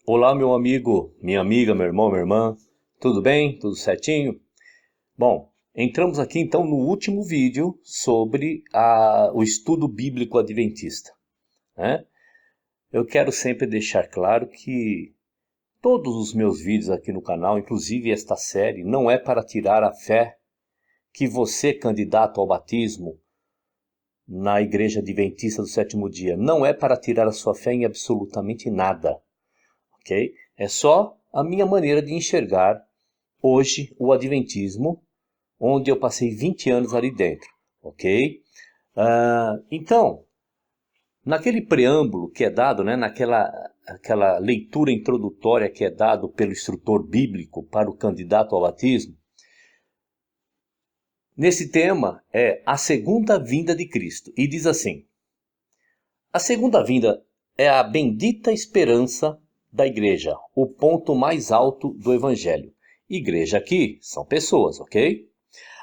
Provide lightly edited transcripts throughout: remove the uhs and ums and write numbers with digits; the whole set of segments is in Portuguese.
Olá, meu amigo, minha amiga, meu irmão, minha irmã, tudo bem? Tudo certinho? Bom, entramos aqui então no último vídeo sobre o estudo bíblico adventista, né? Eu quero sempre deixar claro que todos os meus vídeos aqui no canal, inclusive esta série, não é para tirar a fé que você, candidato ao batismo na Igreja Adventista do Sétimo Dia, não é para tirar a sua fé em absolutamente nada. Ok? É só a minha maneira de enxergar hoje o Adventismo, onde eu passei 20 anos ali dentro, ok? Então, naquele preâmbulo que é dado, né, aquela leitura introdutória que é dado pelo instrutor bíblico para o candidato ao batismo, nesse tema é a segunda vinda de Cristo, e diz assim: a segunda vinda é a bendita esperança da igreja, o ponto mais alto do evangelho. Igreja aqui são pessoas, ok?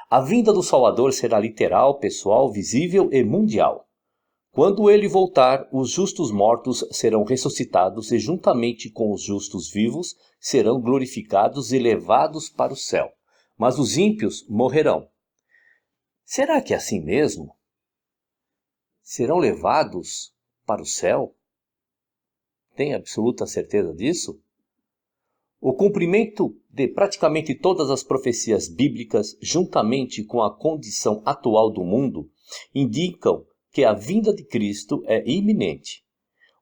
A vinda do Salvador será literal, pessoal, visível e mundial. Quando ele voltar, os justos mortos serão ressuscitados e juntamente com os justos vivos serão glorificados e levados para o céu. Mas os ímpios morrerão. Será que é assim mesmo? Serão levados para o céu? Tem absoluta certeza disso? O cumprimento de praticamente todas as profecias bíblicas, juntamente com a condição atual do mundo, indicam que a vinda de Cristo é iminente.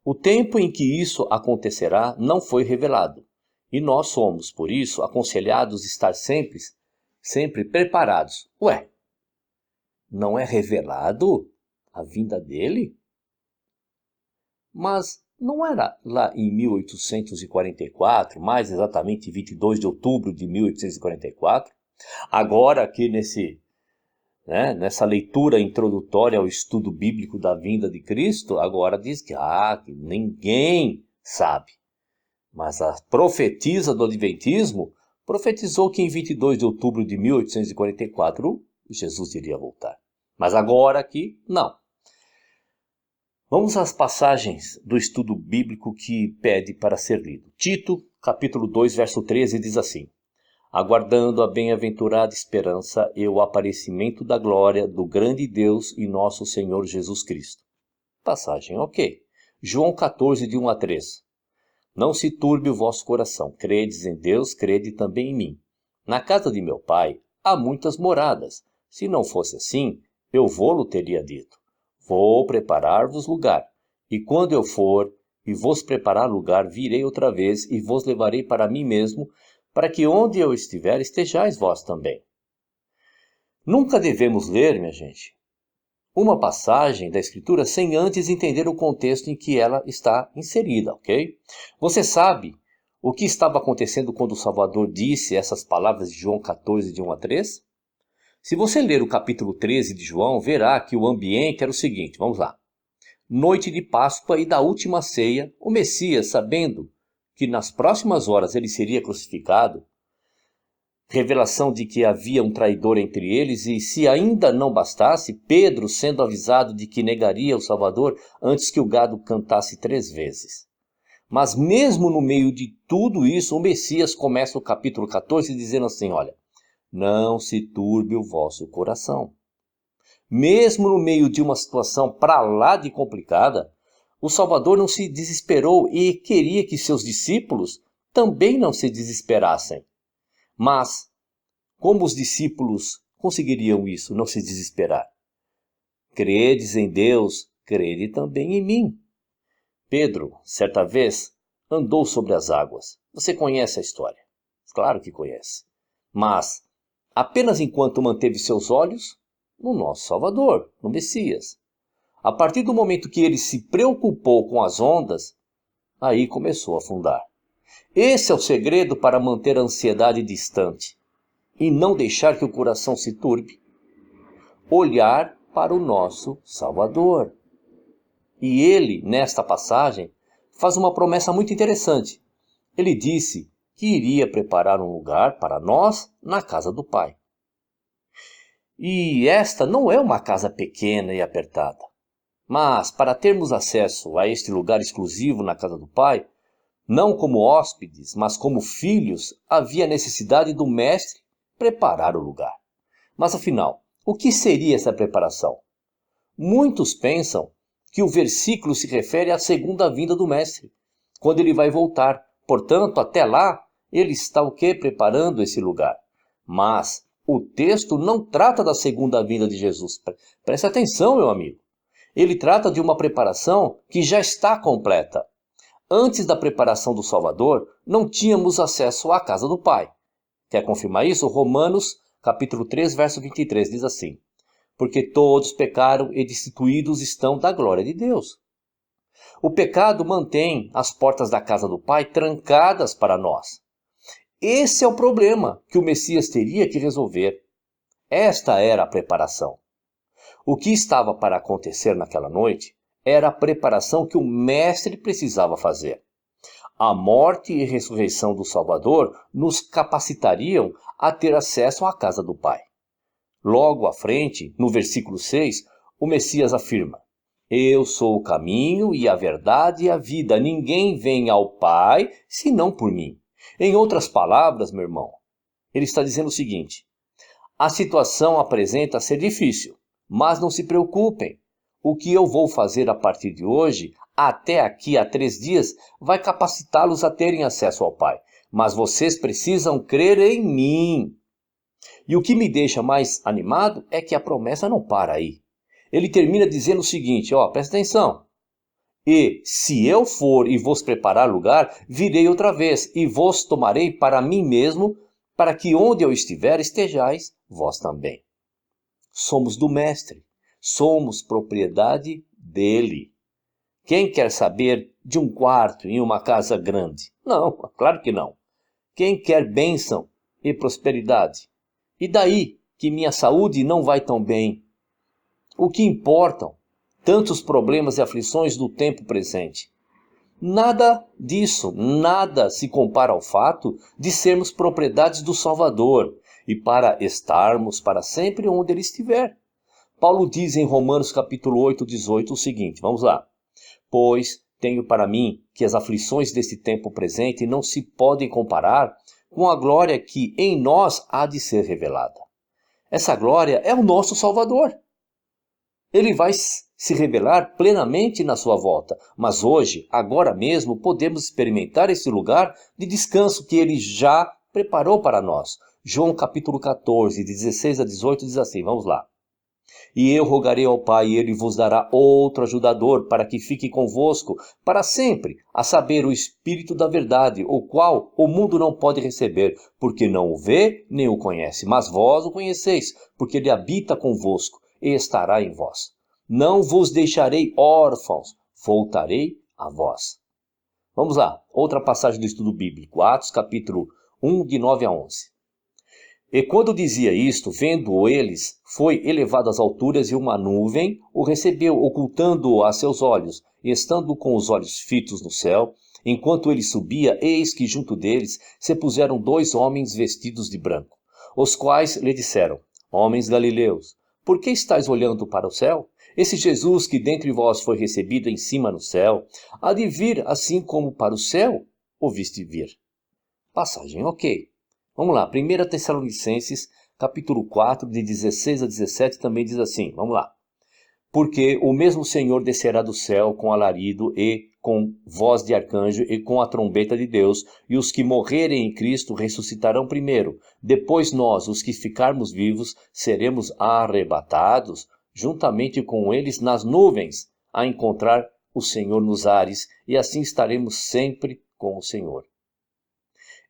O tempo em que isso acontecerá não foi revelado, e nós somos, por isso, aconselhados a estar sempre preparados. Ué, não é revelado a vinda dele? Mas não era lá em 1844, mais exatamente 22 de outubro de 1844? Agora aqui nessa leitura introdutória ao estudo bíblico da vinda de Cristo, agora diz que ninguém sabe. Mas a profetisa do Adventismo profetizou que em 22 de outubro de 1844 Jesus iria voltar. Mas agora aqui, não. Vamos às passagens do estudo bíblico que pede para ser lido. Tito, capítulo 2, verso 13, diz assim: aguardando a bem-aventurada esperança e o aparecimento da glória do grande Deus e nosso Senhor Jesus Cristo. Passagem ok. João 14, de 1 a 3. Não se turbe o vosso coração, credes em Deus, crede também em mim. Na casa de meu pai há muitas moradas. Se não fosse assim, eu vô-lo teria dito. Vou preparar-vos lugar. E quando eu for e vos preparar lugar, virei outra vez e vos levarei para mim mesmo, para que onde eu estiver, estejais vós também. Nunca devemos ler, minha gente, uma passagem da Escritura sem antes entender o contexto em que ela está inserida, ok? Você sabe o que estava acontecendo quando o Salvador disse essas palavras de João 14, de 1 a 3? Se você ler o capítulo 13 de João, verá que o ambiente era o seguinte, vamos lá. Noite de Páscoa e da última ceia, o Messias, sabendo que nas próximas horas ele seria crucificado, revelação de que havia um traidor entre eles, e se ainda não bastasse, Pedro sendo avisado de que negaria o Salvador antes que o gado cantasse 3 vezes. Mas mesmo no meio de tudo isso, o Messias começa o capítulo 14 dizendo assim, olha, não se turbe o vosso coração. Mesmo no meio de uma situação para lá de complicada, o Salvador não se desesperou e queria que seus discípulos também não se desesperassem. Mas, como os discípulos conseguiriam isso, não se desesperar? Credes em Deus, crede também em mim. Pedro, certa vez, andou sobre as águas. Você conhece a história? Claro que conhece. Mas, apenas enquanto manteve seus olhos no nosso Salvador, no Messias. A partir do momento que ele se preocupou com as ondas, aí começou a afundar. Esse é o segredo para manter a ansiedade distante e não deixar que o coração se turbe. Olhar para o nosso Salvador. E ele, nesta passagem, faz uma promessa muito interessante. Ele disse que iria preparar um lugar para nós na casa do Pai. E esta não é uma casa pequena e apertada. Mas, para termos acesso a este lugar exclusivo na casa do Pai, Não como hóspedes, mas como filhos, havia necessidade do mestre preparar o lugar. Mas afinal, o que seria essa preparação? Muitos pensam que o versículo se refere à segunda vinda do mestre, quando ele vai voltar. Portanto, até lá, ele está o quê? Preparando esse lugar. Mas o texto não trata da segunda vinda de Jesus. Preste atenção, meu amigo. Ele trata de uma preparação que já está completa. Antes da preparação do Salvador, não tínhamos acesso à casa do Pai. Quer confirmar isso? Romanos, capítulo 3, verso 23, diz assim: porque todos pecaram e destituídos estão da glória de Deus. O pecado mantém as portas da casa do Pai trancadas para nós. Esse é o problema que o Messias teria que resolver. Esta era a preparação. O que estava para acontecer naquela noite era a preparação que o Mestre precisava fazer. A morte e ressurreição do Salvador nos capacitariam a ter acesso à casa do Pai. Logo à frente, no versículo 6, o Messias afirma: eu sou o caminho e a verdade e a vida. Ninguém vem ao Pai senão por mim. Em outras palavras, meu irmão, ele está dizendo o seguinte: a situação apresenta ser difícil, mas não se preocupem. O que eu vou fazer a partir de hoje, até aqui a 3 dias, vai capacitá-los a terem acesso ao Pai. Mas vocês precisam crer em mim. E o que me deixa mais animado é que a promessa não para aí. Ele termina dizendo o seguinte, presta atenção. E se eu for e vos preparar lugar, virei outra vez e vos tomarei para mim mesmo, para que onde eu estiver estejais vós também. Somos do Mestre, somos propriedade dele. Quem quer saber de um quarto em uma casa grande? Não, claro que não. Quem quer bênção e prosperidade? E daí que minha saúde não vai tão bem? O que importam tantos problemas e aflições do tempo presente? Nada disso, nada se compara ao fato de sermos propriedades do Salvador e para estarmos para sempre onde Ele estiver. Paulo diz em Romanos capítulo 8, 18 o seguinte, vamos lá. Pois tenho para mim que as aflições deste tempo presente não se podem comparar com a glória que em nós há de ser revelada. Essa glória é o nosso Salvador. Ele vai se revelar plenamente na sua volta, mas hoje, agora mesmo, podemos experimentar esse lugar de descanso que ele já preparou para nós. João capítulo 14, 16 a 18 diz assim, vamos lá. E eu rogarei ao Pai, e ele vos dará outro ajudador, para que fique convosco para sempre, a saber, o Espírito da verdade, o qual o mundo não pode receber, porque não o vê, nem o conhece. Mas vós o conheceis, porque ele habita convosco e estará em vós. Não vos deixarei órfãos, voltarei a vós. Vamos lá, outra passagem do estudo bíblico, Atos capítulo 1, de 9 a 11. E quando dizia isto, vendo-o eles, foi elevado às alturas e uma nuvem o recebeu, ocultando-o a seus olhos. E estando com os olhos fitos no céu, enquanto ele subia, eis que junto deles se puseram 2 homens vestidos de branco, os quais lhe disseram, homens galileus, por que estáis olhando para o céu? Esse Jesus que dentre vós foi recebido em cima no céu, há de vir assim como para o céu o viste vir. Passagem ok. Vamos lá, 1 Tessalonicenses, capítulo 4, de 16 a 17, também diz assim, vamos lá. Porque o mesmo Senhor descerá do céu com alarido e com voz de arcanjo e com a trombeta de Deus, e os que morrerem em Cristo ressuscitarão primeiro. Depois nós, os que ficarmos vivos, seremos arrebatados, juntamente com eles nas nuvens, a encontrar o Senhor nos ares, e assim estaremos sempre com o Senhor.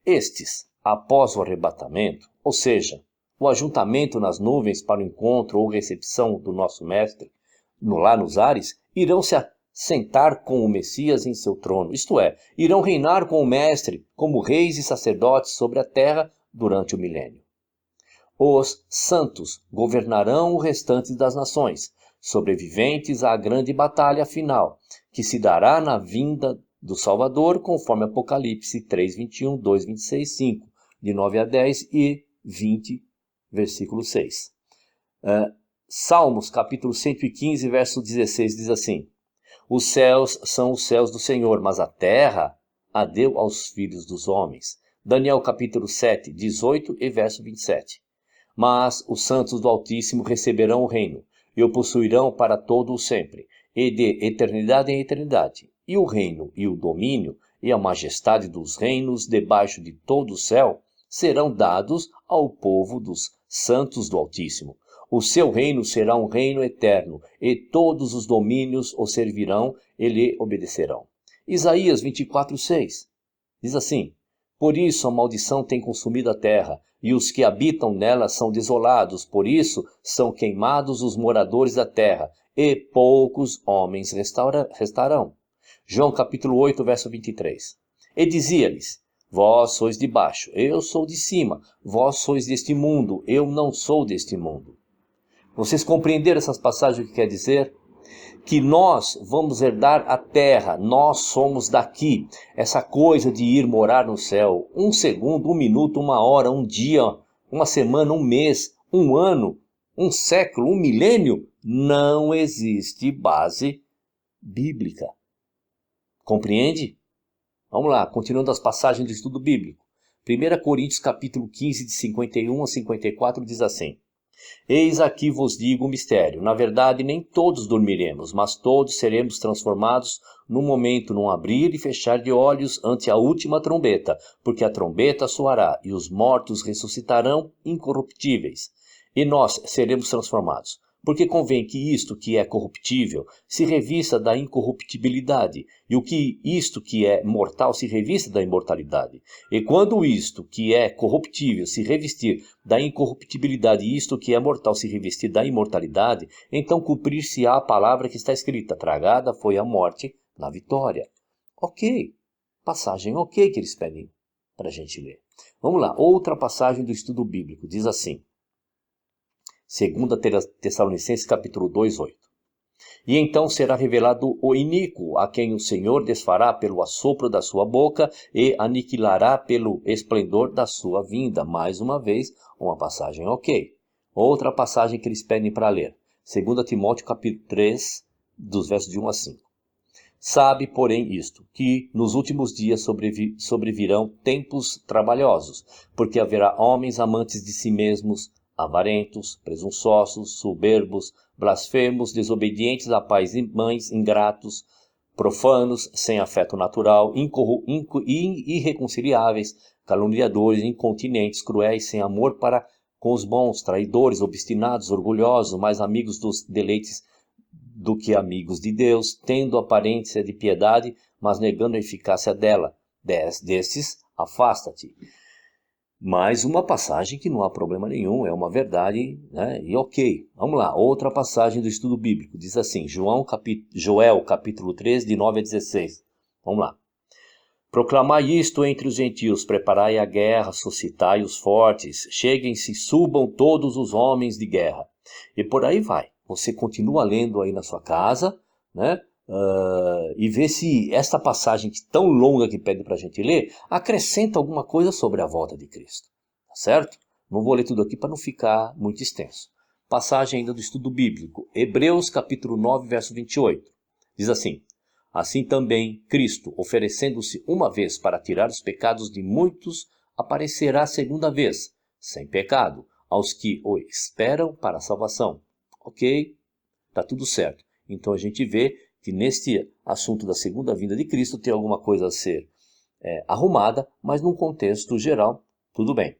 Estes, após o arrebatamento, ou seja, o ajuntamento nas nuvens para o encontro ou recepção do nosso Mestre, lá nos ares, irão se assentar com o Messias em seu trono, isto é, irão reinar com o Mestre como reis e sacerdotes sobre a terra durante o milênio. Os santos governarão o restante das nações, sobreviventes à grande batalha final, que se dará na vinda do Salvador, conforme Apocalipse 3, 21, 2, 26, 5, de 9 a 10 e 20, versículo 6. Salmos, capítulo 115, verso 16, diz assim, os céus são os céus do Senhor, mas a terra a deu aos filhos dos homens. Daniel capítulo 7, 18 e verso 27. Mas os santos do Altíssimo receberão o reino, e o possuirão para todo o sempre, e de eternidade em eternidade. E o reino, e o domínio, e a majestade dos reinos debaixo de todo o céu serão dados ao povo dos santos do Altíssimo. O seu reino será um reino eterno, e todos os domínios o servirão e lhe obedecerão. Isaías 24, 6 diz assim: Por isso a maldição tem consumido a terra, e os que habitam nela são desolados, por isso são queimados os moradores da terra, e poucos homens restarão. João capítulo 8, verso 23. E dizia-lhes: Vós sois de baixo, eu sou de cima, vós sois deste mundo, eu não sou deste mundo. Vocês compreenderam essas passagens, o que quer dizer? Que nós vamos herdar a terra, nós somos daqui. Essa coisa de ir morar no céu, um segundo, um minuto, uma hora, um dia, uma semana, um mês, um ano, um século, um milênio, não existe base bíblica. Compreende? Vamos lá, continuando as passagens do estudo bíblico. 1 Coríntios capítulo 15, de 51 a 54, diz assim: Eis aqui vos digo um mistério. Na verdade, nem todos dormiremos, mas todos seremos transformados num momento, num abrir e fechar de olhos ante a última trombeta, porque a trombeta soará e os mortos ressuscitarão incorruptíveis, e nós seremos transformados. Porque convém que isto que é corruptível se revista da incorruptibilidade, e isto que é mortal se revista da imortalidade. E quando isto que é corruptível se revestir da incorruptibilidade e isto que é mortal se revestir da imortalidade, então cumprir-se-á a palavra que está escrita: tragada foi a morte na vitória. Ok, passagem ok que eles pedem para a gente ler. Vamos lá, outra passagem do estudo bíblico, diz assim, 2 Tessalonicenses capítulo 2, 8. E então será revelado o iníquo, a quem o Senhor desfará pelo assopro da sua boca e aniquilará pelo esplendor da sua vinda. Mais uma vez, uma passagem ok. Outra passagem que eles pedem para ler. 2 Timóteo capítulo 3, dos versos de 1 a 5. Sabe, porém, isto, que nos últimos dias sobrevirão tempos trabalhosos, porque haverá homens amantes de si mesmos, avarentos, presunçosos, soberbos, blasfemos, desobedientes a pais e mães, ingratos, profanos, sem afeto natural, irreconciliáveis, caluniadores, incontinentes, cruéis, sem amor para com os bons, traidores, obstinados, orgulhosos, mais amigos dos deleites do que amigos de Deus, tendo aparência de piedade, mas negando a eficácia dela. Destes, afasta-te. Mais uma passagem que não há problema nenhum, é uma verdade, né? E ok. Vamos lá, outra passagem do estudo bíblico. Diz assim, Joel capítulo 3, de 9 a 16. Vamos lá. Proclamai isto entre os gentios, preparai a guerra, suscitai os fortes, cheguem-se, subam todos os homens de guerra. E por aí vai. Você continua lendo aí na sua casa, né? E vê se esta passagem tão longa que pede para a gente ler acrescenta alguma coisa sobre a volta de Cristo, tá certo? Não vou ler tudo aqui para não ficar muito extenso. Passagem ainda do estudo bíblico, Hebreus capítulo 9, verso 28, diz assim: Assim também Cristo, oferecendo-se uma vez para tirar os pecados de muitos, aparecerá segunda vez, sem pecado, aos que o esperam para a salvação. Ok? Tá tudo certo. Então a gente vê que neste assunto da segunda vinda de Cristo tem alguma coisa a ser arrumada, mas num contexto geral, tudo bem.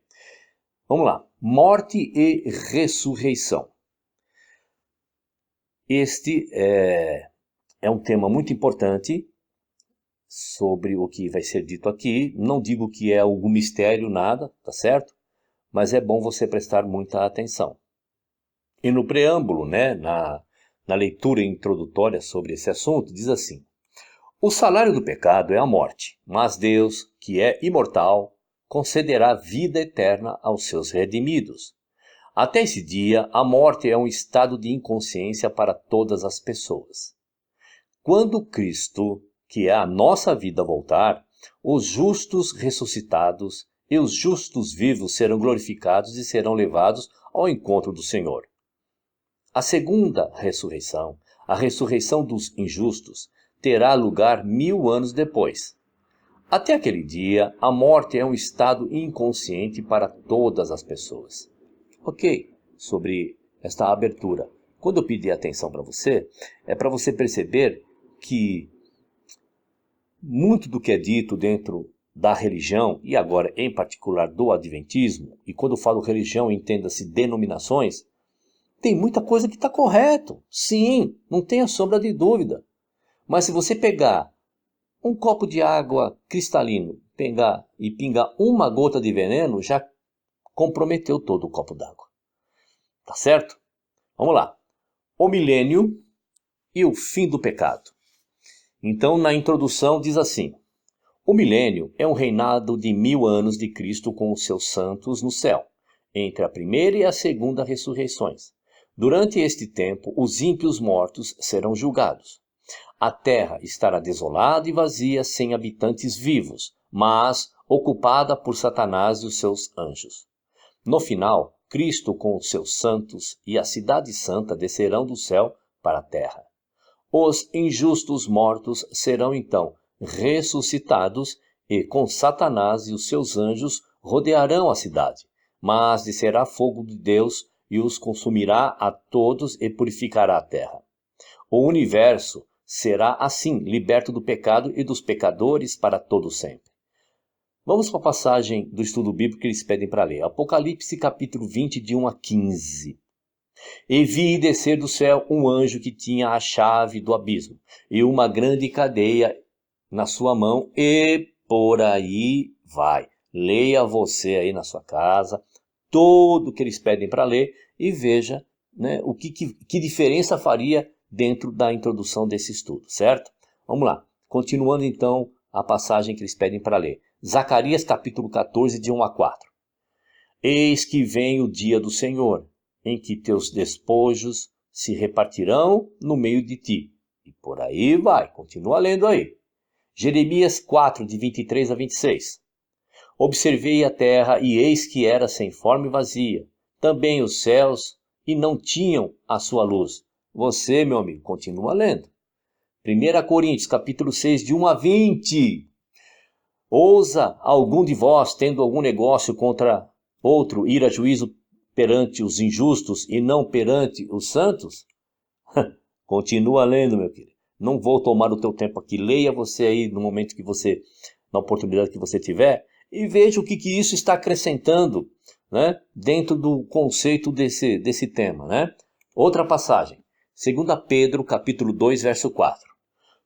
Vamos lá. Morte e ressurreição. Este é um tema muito importante sobre o que vai ser dito aqui. Não digo que é algum mistério, nada, tá certo? Mas é bom você prestar muita atenção. E no preâmbulo, né, na leitura introdutória sobre esse assunto, diz assim: O salário do pecado é a morte, mas Deus, que é imortal, concederá vida eterna aos seus redimidos. Até esse dia, a morte é um estado de inconsciência para todas as pessoas. Quando Cristo, que é a nossa vida, voltar, os justos ressuscitados e os justos vivos serão glorificados e serão levados ao encontro do Senhor. A segunda ressurreição, a ressurreição dos injustos, terá lugar 1000 anos depois. Até aquele dia, a morte é um estado inconsciente para todas as pessoas. Ok, sobre esta abertura. Quando eu pedi atenção para você, é para você perceber que muito do que é dito dentro da religião, e agora em particular do adventismo, e quando eu falo religião, entenda-se denominações, tem muita coisa que está correto. Sim, não tenha sombra de dúvida. Mas se você pegar um copo de água cristalino, pegar e pingar uma gota de veneno, já comprometeu todo o copo d'água. Tá certo? Vamos lá. O milênio e o fim do pecado. Então, na introdução diz assim: o milênio é um reinado de 1000 anos de Cristo com os seus santos no céu, entre a primeira e a segunda ressurreições. Durante este tempo, os ímpios mortos serão julgados. A terra estará desolada e vazia, sem habitantes vivos, mas ocupada por Satanás e os seus anjos. No final, Cristo com os seus santos e a cidade santa descerão do céu para a terra. Os injustos mortos serão então ressuscitados e com Satanás e os seus anjos rodearão a cidade, mas descerá fogo de Deus e os consumirá a todos e purificará a terra. O universo será assim liberto do pecado e dos pecadores para todo sempre. Vamos para a passagem do estudo bíblico que eles pedem para ler. Apocalipse capítulo 20, de 1 a 15. E vi descer do céu um anjo que tinha a chave do abismo e uma grande cadeia na sua mão, e por aí vai. Leia você aí na sua casa tudo que eles pedem para ler e veja, né, que diferença faria dentro da introdução desse estudo, certo? Vamos lá. Continuando então a passagem que eles pedem para ler. Zacarias capítulo 14, de 1 a 4. Eis que vem o dia do Senhor, em que teus despojos se repartirão no meio de ti. E por aí vai, continua lendo aí. Jeremias 4, de 23 a 26. Observei a terra, e eis que era sem forma e vazia. Também os céus, e não tinham a sua luz. Você, meu amigo, continua lendo. 1 Coríntios, capítulo 6, de 1 a 20. Ousa algum de vós, tendo algum negócio contra outro, ir a juízo perante os injustos e não perante os santos? Continua lendo, meu querido. Não vou tomar o teu tempo aqui. Leia você aí no momento que você, na oportunidade que você tiver, e veja o que isso está acrescentando, né, dentro do conceito desse tema, né? Outra passagem. 2 Pedro, capítulo 2, verso 4.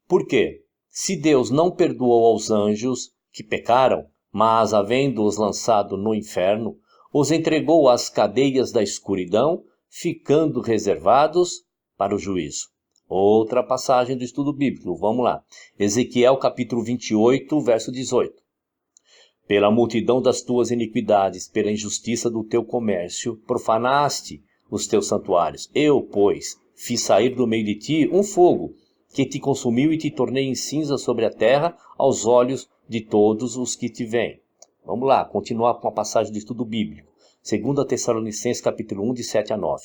Por quê? Se Deus não perdoou aos anjos que pecaram, mas havendo-os lançado no inferno, os entregou às cadeias da escuridão, ficando reservados para o juízo. Outra passagem do estudo bíblico, vamos lá. Ezequiel capítulo 28, verso 18. Pela multidão das tuas iniquidades, pela injustiça do teu comércio, profanaste os teus santuários. Eu, pois, fiz sair do meio de ti um fogo, que te consumiu e te tornei em cinza sobre a terra, aos olhos de todos os que te veem. Vamos lá, continuar com a passagem do estudo bíblico. 2 Tessalonicenses capítulo 1, de 7 a 9.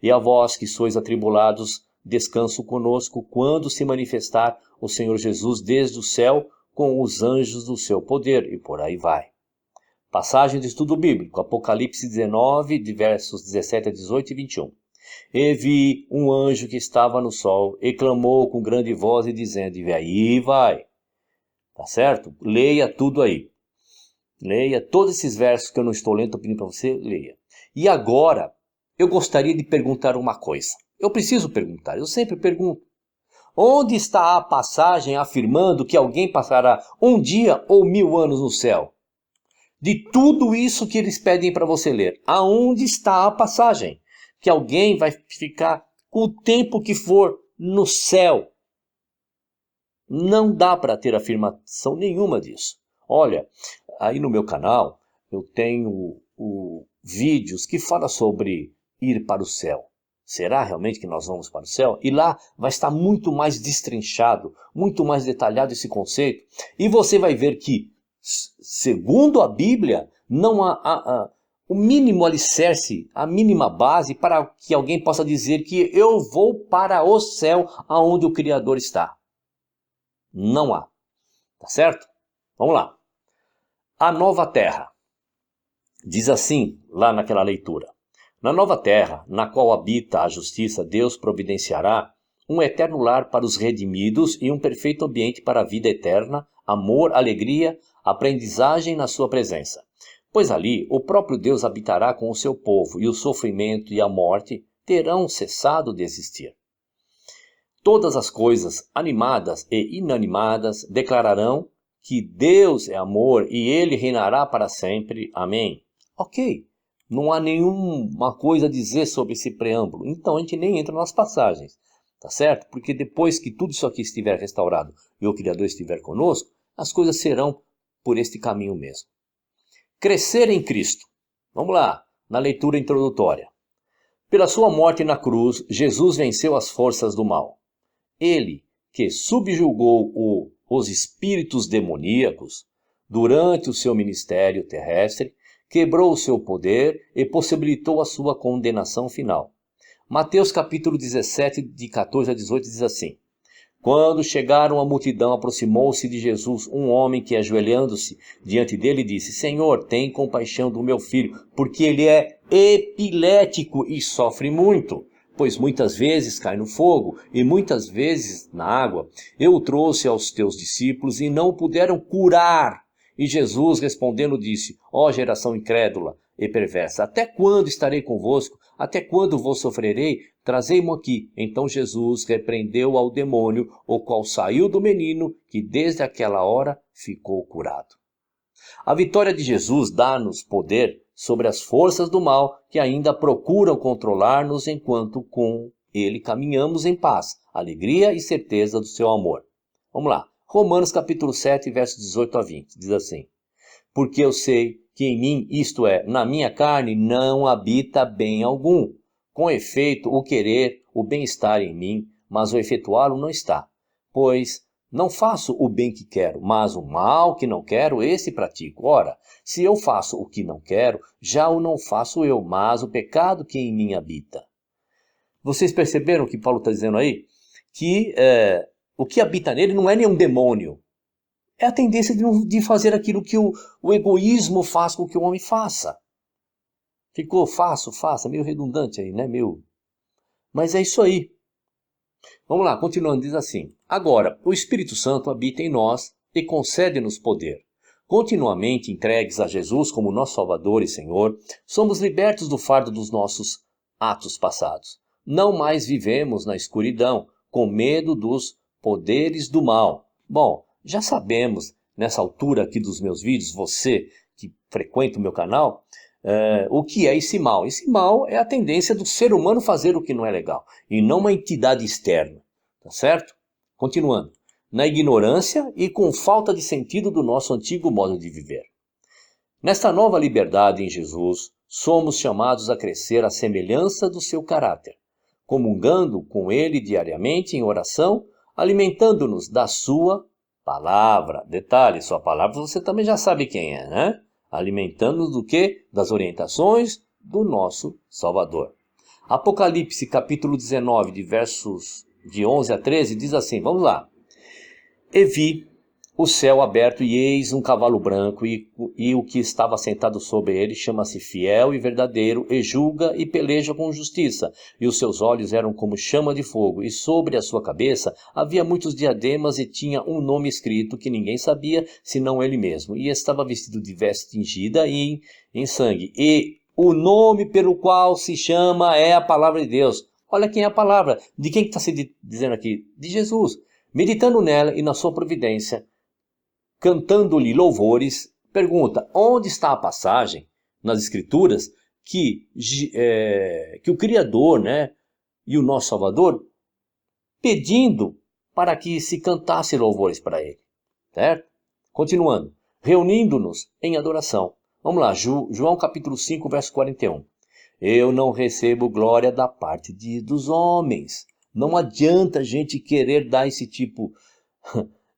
E a vós que sois atribulados, descanso conosco, quando se manifestar o Senhor Jesus desde o céu, com os anjos do seu poder, e por aí vai. Passagem de estudo bíblico, Apocalipse 19, de versos 17 a 18 e 21. E vi um anjo que estava no sol, e clamou com grande voz, e dizendo, e aí vai. Tá certo? Leia tudo aí. Leia todos esses versos que eu não estou lendo, estou pedindo para você, leia. E agora, eu gostaria de perguntar uma coisa. Eu preciso perguntar, eu sempre pergunto. Onde está a passagem afirmando que alguém passará um dia ou 1000 anos no céu? De tudo isso que eles pedem para você ler, aonde está a passagem? Que alguém vai ficar o tempo que for no céu. Não dá para ter afirmação nenhuma disso. Olha, aí no meu canal eu tenho vídeos que falam sobre ir para o céu. Será realmente que nós vamos para o céu? E lá vai estar muito mais destrinchado, muito mais detalhado esse conceito. E você vai ver que, segundo a Bíblia, não há o mínimo alicerce, a mínima base para que alguém possa dizer que eu vou para o céu aonde o Criador está. Não há. Tá certo? Vamos lá. A nova terra. Diz assim, lá naquela leitura. Na nova terra, na qual habita a justiça, Deus providenciará um eterno lar para os redimidos e um perfeito ambiente para a vida eterna, amor, alegria, aprendizagem na sua presença. Pois ali o próprio Deus habitará com o seu povo e o sofrimento e a morte terão cessado de existir. Todas as coisas, animadas e inanimadas, declararão que Deus é amor e Ele reinará para sempre. Amém. Ok, não há nenhuma coisa a dizer sobre esse preâmbulo, então a gente nem entra nas passagens, tá certo? Porque depois que tudo isso aqui estiver restaurado e o Criador estiver conosco, as coisas serão por este caminho mesmo. Crescer em Cristo. Vamos lá, na leitura introdutória. Pela sua morte na cruz, Jesus venceu as forças do mal. Ele, que subjugou os espíritos demoníacos durante o seu ministério terrestre, quebrou o seu poder e possibilitou a sua condenação final. Mateus capítulo 17, de 14 a 18, diz assim: Quando chegaram a multidão, aproximou-se de Jesus um homem que, ajoelhando-se diante dele, disse: Senhor, tem compaixão do meu filho, porque ele é epilético e sofre muito, pois muitas vezes cai no fogo e muitas vezes na água. Eu o trouxe aos teus discípulos e não o puderam curar. E Jesus respondendo disse: Ó geração incrédula e perversa, até quando estarei convosco? Até quando vos sofrerei? Trazei-mo aqui. Então Jesus repreendeu ao demônio, o qual saiu do menino, que desde aquela hora ficou curado. A vitória de Jesus dá-nos poder sobre as forças do mal que ainda procuram controlar-nos enquanto com ele caminhamos em paz, alegria e certeza do seu amor. Vamos lá. Romanos capítulo 7, versos 18 a 20, diz assim: Porque eu sei que em mim, isto é, na minha carne, não habita bem algum. Com efeito, o querer, o bem-estar em mim, mas o efetuá-lo não está. Pois não faço o bem que quero, mas o mal que não quero, esse pratico. Ora, se eu faço o que não quero, já o não faço eu, mas o pecado que em mim habita. Vocês perceberam o que Paulo está dizendo aí? Que o que habita nele não é nenhum demônio. É a tendência de fazer aquilo que o egoísmo faz com que o homem faça. Ficou faça, meio redundante aí, né? Mas é isso aí. Vamos lá, continuando, diz assim: Agora, o Espírito Santo habita em nós e concede-nos poder. Continuamente entregues a Jesus como nosso Salvador e Senhor, somos libertos do fardo dos nossos atos passados. Não mais vivemos na escuridão, com medo dos poderes do mal. Bom, já sabemos, nessa altura aqui dos meus vídeos, você que frequenta o meu canal, o que é esse mal. Esse mal é a tendência do ser humano fazer o que não é legal, e não uma entidade externa, tá certo? Continuando. Na ignorância e com falta de sentido do nosso antigo modo de viver. Nesta nova liberdade em Jesus, somos chamados a crescer à semelhança do seu caráter, comungando com ele diariamente em oração, alimentando-nos da sua palavra. Detalhe, sua palavra você também já sabe quem é, né? Alimentando-nos do quê? Das orientações do nosso Salvador. Apocalipse capítulo 19, de versos de 11 a 13, diz assim, vamos lá. E vi o céu aberto e eis um cavalo branco e o que estava sentado sobre ele chama-se Fiel e Verdadeiro e julga e peleja com justiça. E os seus olhos eram como chama de fogo e sobre a sua cabeça havia muitos diademas e tinha um nome escrito que ninguém sabia senão ele mesmo. E estava vestido de veste tingida e em sangue. E o nome pelo qual se chama é a palavra de Deus. Olha quem é a palavra. De quem está se dizendo aqui? De Jesus. Meditando nela e na sua providência, cantando-lhe louvores, pergunta, onde está a passagem nas Escrituras que o Criador, né, e o nosso Salvador pedindo para que se cantasse louvores para ele, certo? Continuando, reunindo-nos em adoração. Vamos lá, João capítulo 5, verso 41. Eu não recebo glória da parte dos homens. Não adianta a gente querer dar esse tipo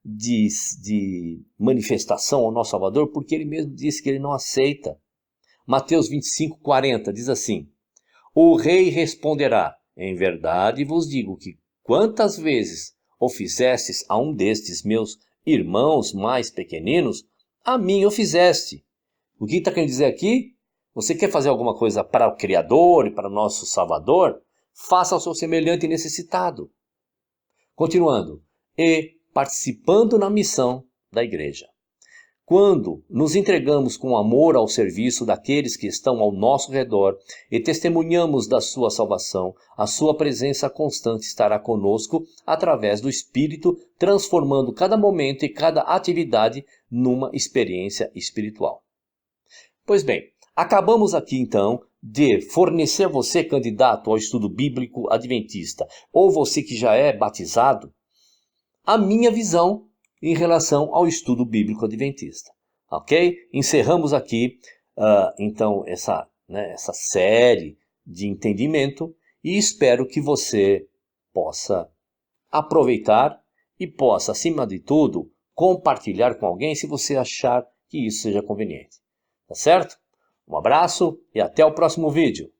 de manifestação ao nosso Salvador, porque ele mesmo disse que ele não aceita. Mateus 25, 40 diz assim, o rei responderá, em verdade vos digo que quantas vezes o fizestes a um destes meus irmãos mais pequeninos, a mim o fizeste. O que está querendo dizer aqui? Você quer fazer alguma coisa para o Criador e para o nosso Salvador? Faça ao seu semelhante necessitado. Continuando. E participando na missão da igreja. Quando nos entregamos com amor ao serviço daqueles que estão ao nosso redor e testemunhamos da sua salvação, a sua presença constante estará conosco através do Espírito, transformando cada momento e cada atividade numa experiência espiritual. Pois bem, acabamos aqui então de fornecer a você, candidato ao estudo bíblico adventista, ou você que já é batizado, a minha visão em relação ao estudo bíblico adventista. Ok? Encerramos aqui, então, essa série de entendimento e espero que você possa aproveitar e possa, acima de tudo, compartilhar com alguém se você achar que isso seja conveniente. Tá certo? Um abraço e até o próximo vídeo.